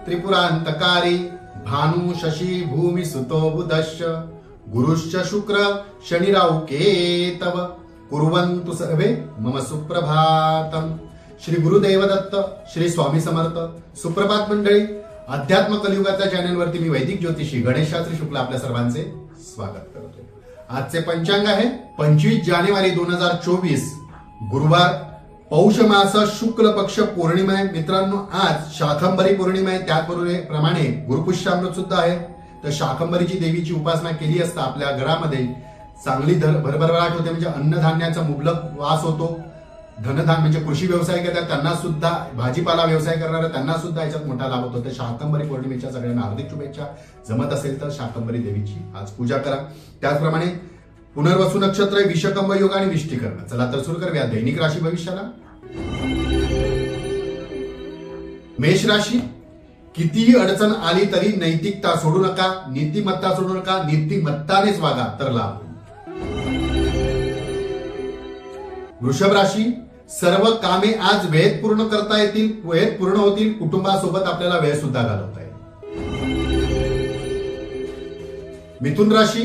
त्रिपुरांतकारी भानु शशी भूमि सुतो बुधश्च गुरुश्च शुक्र शनिराव केतव कुर्वन्तु सर्वे मम सुप्रभातम। श्री गुरुदेव दत्त, श्री स्वामी समर्थ। सुप्रभात मंडळी, अध्यात्म कलियुगाच्या चॅनलवरती मी वैदिक ज्योतिषी गणेश शास्त्री शुक्ला आपल्या सर्वांचे स्वागत करतो। आजचे पंचांग आहे 25 जानेवारी 2024 गुरुवार, पौष मास शुक्ल पक्ष पौर्णिमा आहे। मित्रांनो, आज शाकंभरी पौर्णिमा आहे, त्याप्रमाणे गुरुपुष्यामृत सुद्धा आहे। तर शाकंभरीची देवीची उपासना केली असता आपल्या घरामध्ये चांगली भरभराट होते, म्हणजे अन्नधान्याचा मुबलक वास होतो। धनधान्य म्हणजे कृषी व्यवसाय करतात त्यांना सुद्धा, भाजीपाला व्यवसाय करणाऱ्या त्यांना सुद्धा याच्यात मोठा लाभ होतो। तर शाकंभरी पौर्णिमेच्या सगळ्यांना हार्दिक शुभेच्छा। जमत असेल तर शाकंभरी देवीची आज पूजा करा। त्याचप्रमाणे पुनर्वसु नक्षत्र, विषकंभ योग आणि विष्टीकरण। चला तर सुरू करूया दैनिक राशी भविष्याला। मेष राशी, कितीही अडचण आली तरी नैतिकता सोडू नका, नीतिमत्ता सोडू नका, नीतिमत्तानेच वागा तर लाभ होईल। वृषभ राशी, सर्व कामे आज वेळेत पूर्ण करता येतील, वेळेत पूर्ण होतील। कुटुंबासोबत आपल्याला वेळ सुद्धा घालवता येईल। मिथुन राशी,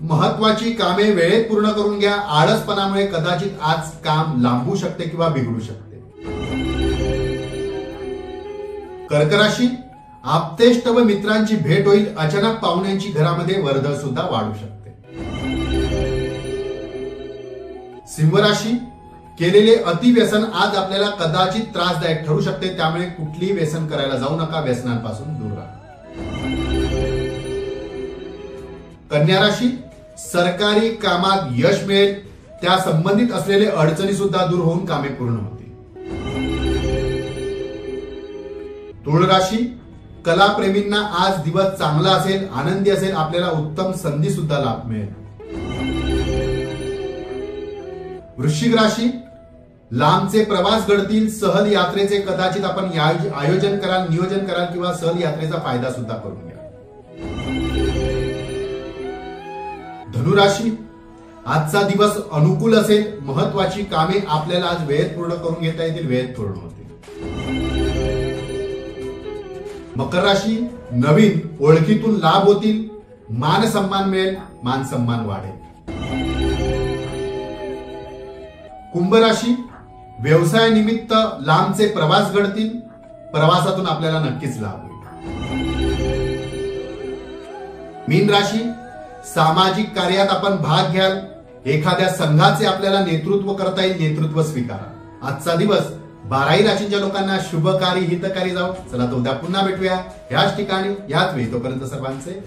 महत्वाची कामे वेळेत पूर्ण करून घ्या। आळसपणामुळे कदाचित आज काम लांबू शकते किंवा बिघडू शकते। कर्क राशी, आप्तेष्ट व मित्रांची भेट होईल। अचानक पाहुण्यांची घरामध्ये वर्दळ सुद्धा वाढू शकते। सिंह राशी, केलेले अतिव्यसन आज आपल्याला कदाचित त्रासदायक ठरू शकते, त्यामुळे कुठलीही व्यसन करायला जाऊ नका, व्यसनांपासून दूर राहा। कन्या राशी, सरकारी कामात यश मिळेल, त्या संबंधित असलेले अडचणी सुद्धा दूर होऊन कामे पूर्ण होतील। तुळ राशी, कलाप्रेमींना आज दिवस चांगला असेल, आनंदी असेल, आपल्याला उत्तम संधी सुद्धा लाभ मिळेल। वृश्चिक राशी, लांबचे प्रवास घडतील, सहल यात्रेचे कदाचित आपण आयोजन कराल, नियोजन कराल किंवा सहल यात्रेचा फायदा सुद्धा करून घ्या। धनुराशी, आजचा दिवस अनुकूल असेल, महत्वाची कामे आपल्याला आज वेळेत पूर्ण करून घेता येतील, वेळेत पूर्ण होतील। मकर राशी, नवीन ओळखीतून लाभ होतील, मान सन्मान मिळेल, मान सन्मान वाढेल। कुंभ राशी, व्यवसायानिमित्त लांबचे प्रवास घडतील, प्रवासातून आपल्याला नक्कीच लाभ होईल। मीन राशी, सामाजिक कार्यात आपण भाग घ्याल, एखाद्या संघाचे आपल्याला नेतृत्व करता येईल, नेतृत्व स्वीकारा। आजचा दिवस 12 राशींच्या लोकांना शुभकारी हितकारी जाऊ। चला तर उद्या पुन्हा भेटूया याच ठिकाणी याच वेळी। तोपर्यंत सर्वांचे